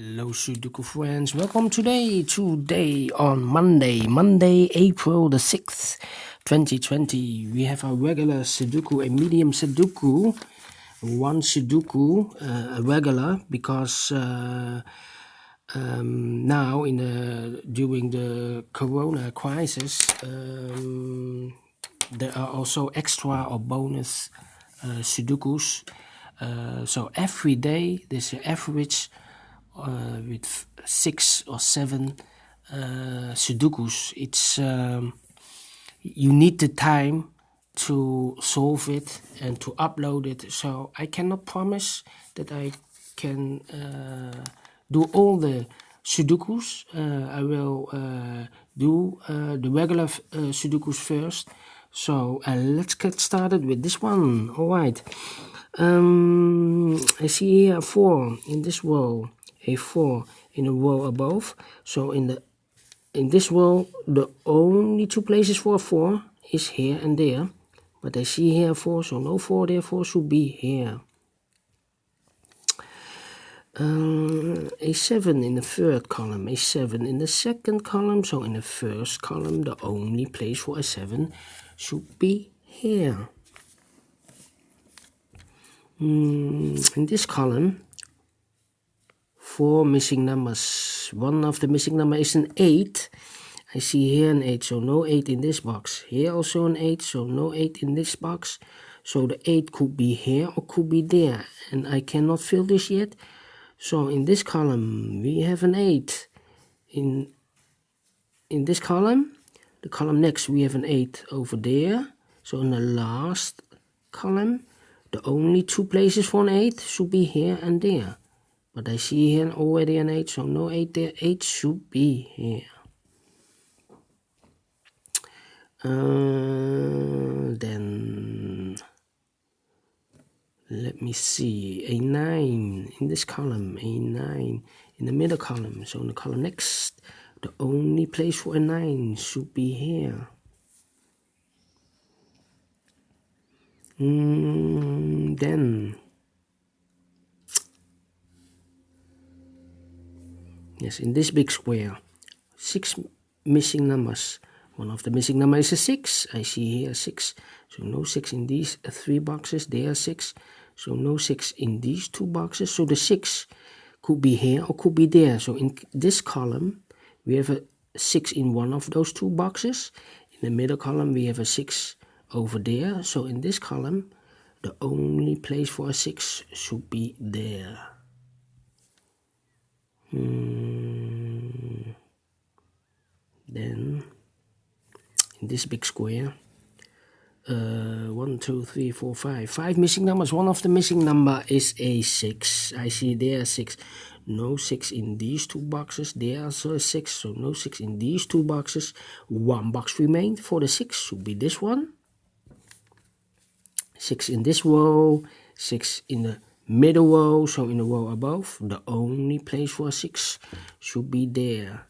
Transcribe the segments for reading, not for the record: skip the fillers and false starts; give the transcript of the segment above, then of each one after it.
Hello Sudoku friends, welcome today on Monday, April the 6th, 2020. We have a regular Sudoku, a medium Sudoku, one Sudoku, a regular, because now during the Corona crisis, there are also extra or bonus Sudokus. So every day there's an average with 6 or 7 Sudokus. It's you need the time to solve it and to upload it. So I cannot promise that I can do all the Sudokus. I will do the regular Sudokus first. So let's get started with this one. All right. I see here 4 in this row, a 4 in a row above. So in this row, the only 2 places for a 4 is here and there. But I see here 4, so no 4, therefore should be here. A 7 in the third column, a 7 in the second column. So in the first column, the only place for a 7 should be here. In this column, 4 missing numbers. One of the missing numbers is an 8. I see here an 8, so no 8 in this box. Here also an 8, so no 8 in this box. So the 8 could be here or could be there, and I cannot fill this yet. So in this column, we have an 8. In this column, the column next, we have an 8 over there. So in the last column, the only 2 places for an 8 should be here and there. But I see here already an 8, so no 8 there. 8 should be here. Then let me see, a 9 in this column, a 9 in the middle column. So in the column next, the only place for a 9 should be here. Then yes, in this big square, 6 missing numbers. One of the missing numbers is a 6. I see here 6. So no 6 in these 3 boxes. There are 6. So no 6 in these 2 boxes. So the 6 could be here or could be there. So in this column, we have a 6 in one of those 2 boxes. In the middle column, we have a 6 over there. So in this column, the only place for a 6 should be there. Then in this big square, 1, 2, 3, 4, 5. 5 missing numbers. One of the missing number is a 6. I see there 6. No 6 in these 2 boxes. There also a 6. So no 6 in these 2 boxes. 1 box remained for the 6 should be this one. 6 in this row. 6 in the middle row. So in the row above, the only place for a 6 should be there.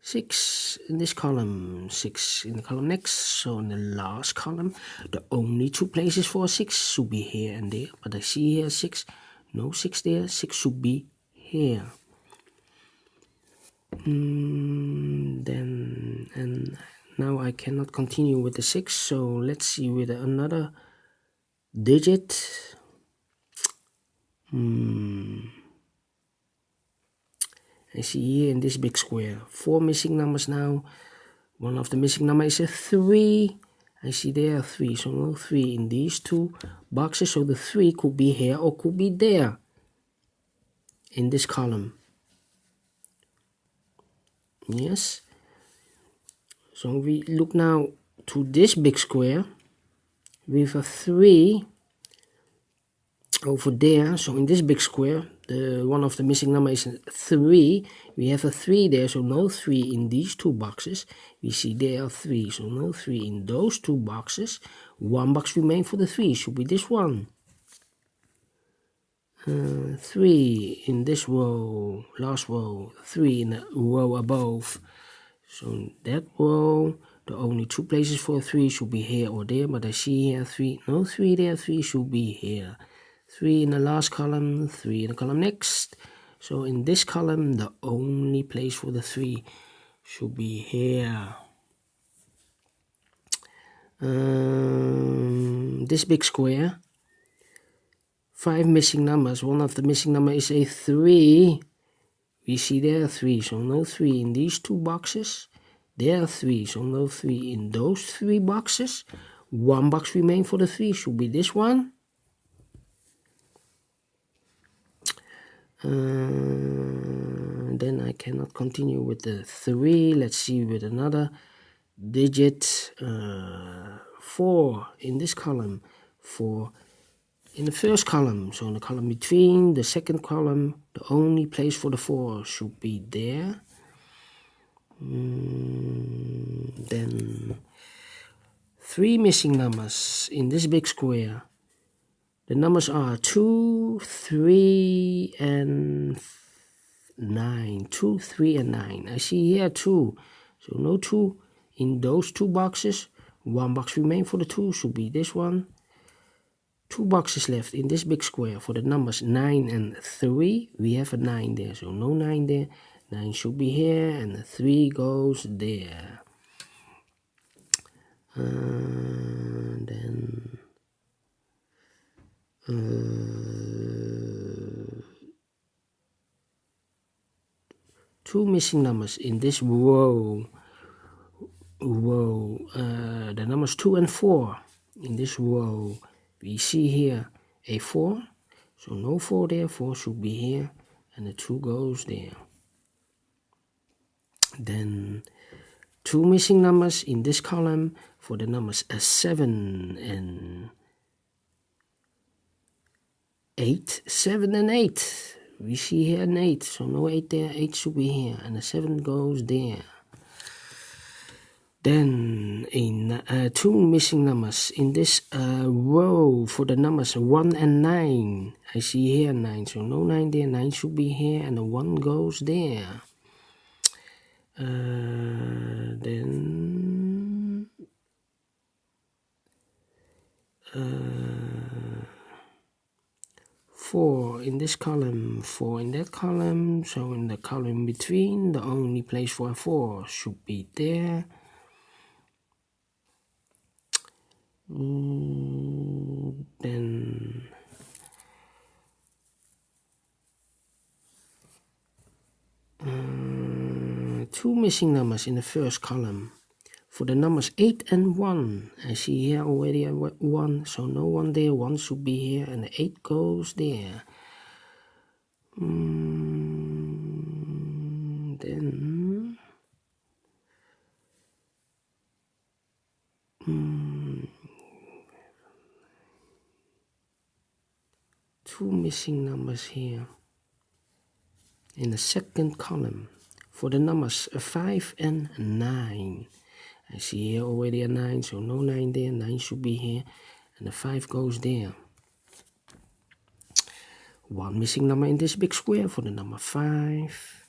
6 in this column, 6 in the column next. So in the last column, the only 2 places for a 6 should be here and there. But I see here 6, no 6 there, 6 should be here. Then, and now I cannot continue with the 6, so let's see with another digit. I see here in this big square, 4 missing numbers now. One of the missing numbers is a 3. I see there are 3, so no 3 in these 2 boxes. So the 3 could be here or could be there in this column. Yes. So we look now to this big square. We have a 3 over there. So in this big square, one of the missing numbers is 3. We have a 3 there, so no 3 in these 2 boxes. We see there are 3, so no 3 in those 2 boxes. 1 box remains for the 3, should be this one. 3 in this row, last row, 3 in the row above. So in that row, the only 2 places for a 3 should be here or there, but I see here 3, no 3 there, 3 should be here. 3 in the last column, 3 in the column next. So in this column, the only place for the 3 should be here. This big square, 5 missing numbers. One of the missing number is a 3. We see there are 3, so no 3 in these 2 boxes. There are 3, so no 3 in those 3 boxes. 1 box remains for the 3, should be this one. Then I cannot continue with the 3. Let's see with another digit. 4 in this column, 4 in the first column. So in the column between the second column, the only place for the 4 should be there. Then 3 missing numbers in this big square. The numbers are 2, 3, and 9. 2, 3, and 9. I see here 2. So no 2 in those 2 boxes. 1 box remains for the 2, should be this one. 2 boxes left in this big square for the numbers 9 and 3. We have a 9 there, so no 9 there. 9 should be here, and the 3 goes there. Then 2 missing numbers in this row. The numbers 2 and 4 in this row. We see here a 4, so no 4 there. 4 should be here, and the 2 goes there. Then 2 missing numbers in this column for the numbers 7 and 8. 7 and 8. We see here an 8, so no 8 there. 8 should be here, and the 7 goes there. Then 2 missing numbers in this row for the numbers 1 and 9. I see here 9, so no 9 there. 9 should be here, and the 1 goes there. Then 4 in this column, 4 in that column. So in the column between, the only place for a 4 should be there. Then 2 missing numbers in the first column for the numbers 8 and 1. I see here already a 1, so no 1 there. 1 should be here, and the 8 goes there. Then 2 missing numbers here in the second column for the numbers 5 and 9. I see here already a 9, so no 9 there. 9 should be here, and the 5 goes there. 1 missing number in this big square for the number 5.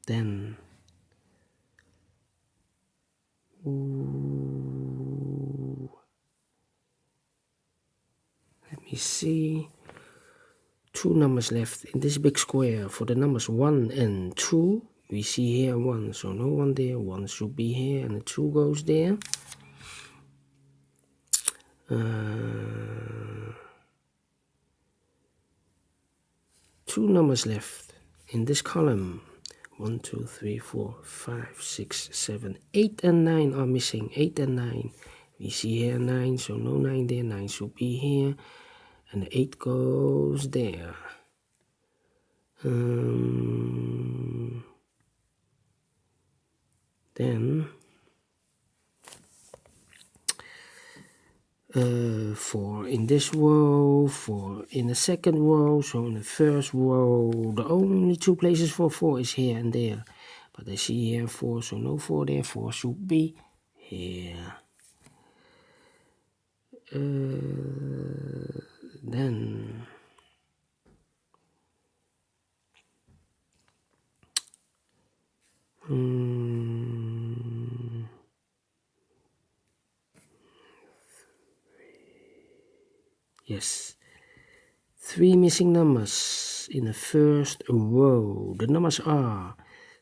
Then let me see. 2 numbers left in this big square for the numbers 1 and 2. We see here 1, so no 1 there. 1 should be here, and the 2 goes there. 2 numbers left in this column. 1, 2, 3, 4, 5, 6, 7, 8 and 9 are missing. 8 and 9. We see here 9, so no 9 there. 9 should be here, and the 8 goes there. Then 4 in this row, 4 in the second row. So in the first row, the only 2 places for 4 is here and there. But I see here 4, so no 4 there. 4 should be here. Then yes, 3 missing numbers in the first row. The numbers are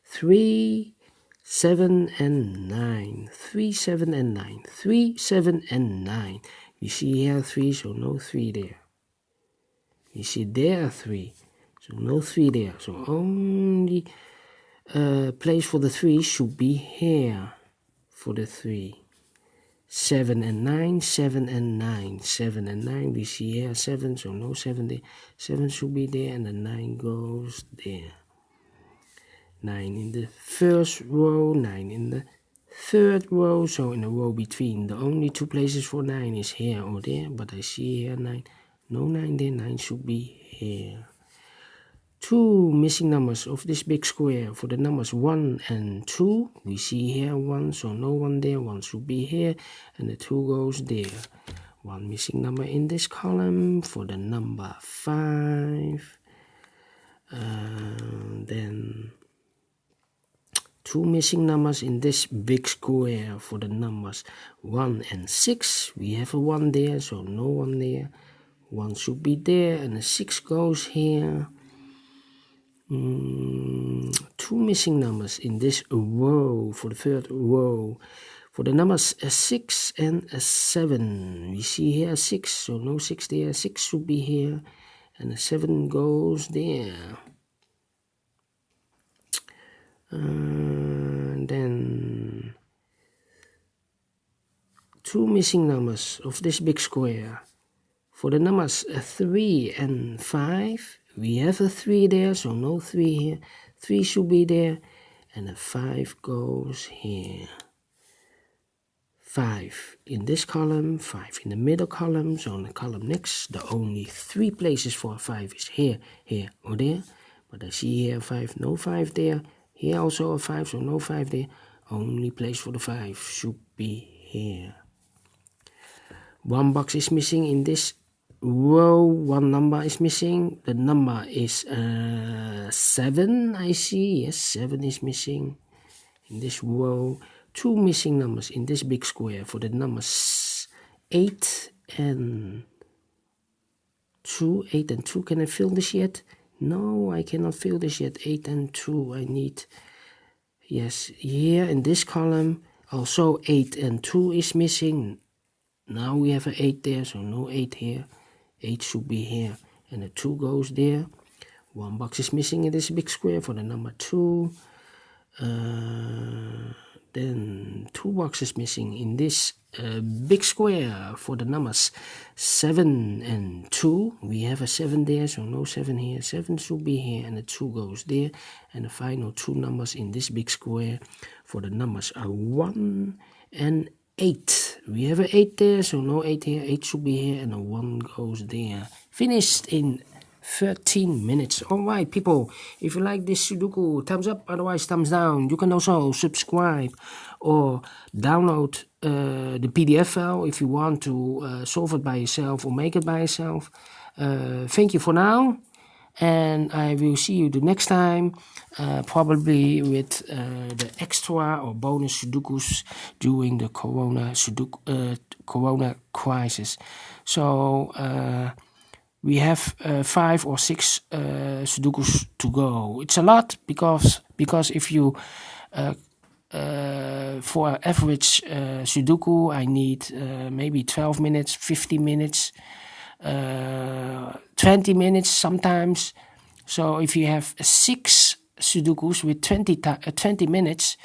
3, 7, and 9. 3, 7, and 9. 3, 7, and 9. You see here 3, so no 3 there. You see there 3, so no 3 there. So only place for the 3 should be here for the 3. 7 and 9, 7 and 9, 7 and 9. We see here 7, so no 7 there. 7 should be there, and the 9 goes there. 9 in the first row, 9 in the third row. So in the row between, the only 2 places for 9 is here or there. But I see here 9, no 9 there. 9 should be here. 2 missing numbers of this big square for the numbers 1 and 2. We see here 1, so no 1 there. 1 should be here, and the 2 goes there. 1 missing number in this column for the number 5. Then 2 missing numbers in this big square for the numbers 1 and 6. We have a 1 there, so no 1 there. 1 should be there, and the 6 goes here. 2 missing numbers in this row for the third row for the numbers 6 and 7. We see here 6, so no 6 there. 6 should be here, and the 7 goes there. Then 2 missing numbers of this big square for the numbers 3 and 5. We have a 3 there, so no 3 here. 3 should be there, and a 5 goes here. 5 in this column, 5 in the middle column. So in the column next, the only 3 places for a 5 is here, here, or there. But I see here 5, no 5 there. Here also a 5, so no 5 there. Only place for the 5 should be here. 1 box is missing in this row. 1 number is missing. The number is 7, I see. Yes, 7 is missing in this row. 2 missing numbers in this big square for the numbers 8 and 2. 8 and 2. Can I fill this yet? No, I cannot fill this yet. 8 and 2. I need, yes, here in this column also 8 and 2 is missing. Now we have an 8 there, so no 8 here. 8 should be here, and the 2 goes there. 1 box is missing in this big square for the number 2. Then 2 boxes missing in this big square for the numbers 7 and 2. We have a 7 there, so no 7 here. 7 should be here, and the 2 goes there. And the final 2 numbers in this big square for the numbers are 1 and 8. We have an 8 there, so no 8 here. 8 should be here, and a 1 goes there. Finished in 13 minutes. Alright, people, if you like this Sudoku, thumbs up, otherwise thumbs down. You can also subscribe or download the PDF file if you want to solve it by yourself or make it by yourself. Thank you for now, and I will see you the next time, probably with the extra or bonus Sudokus during the Corona crisis. So we have 5 or 6 Sudokus to go. It's a lot because if you for an average Sudoku, I need maybe 12 minutes, 50 minutes, 20 minutes sometimes. So if you have 6 Sudokus with 20 minutes,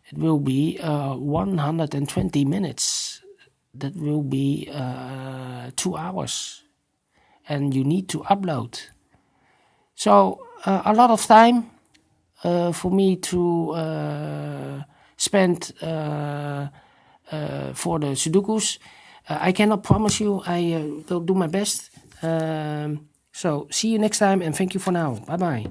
it will be 120 minutes. That will be 2 hours. And you need to upload. So a lot of time for me to spend for the Sudokus. I cannot promise you. I will do my best. So see you next time, and thank you for now. Bye bye.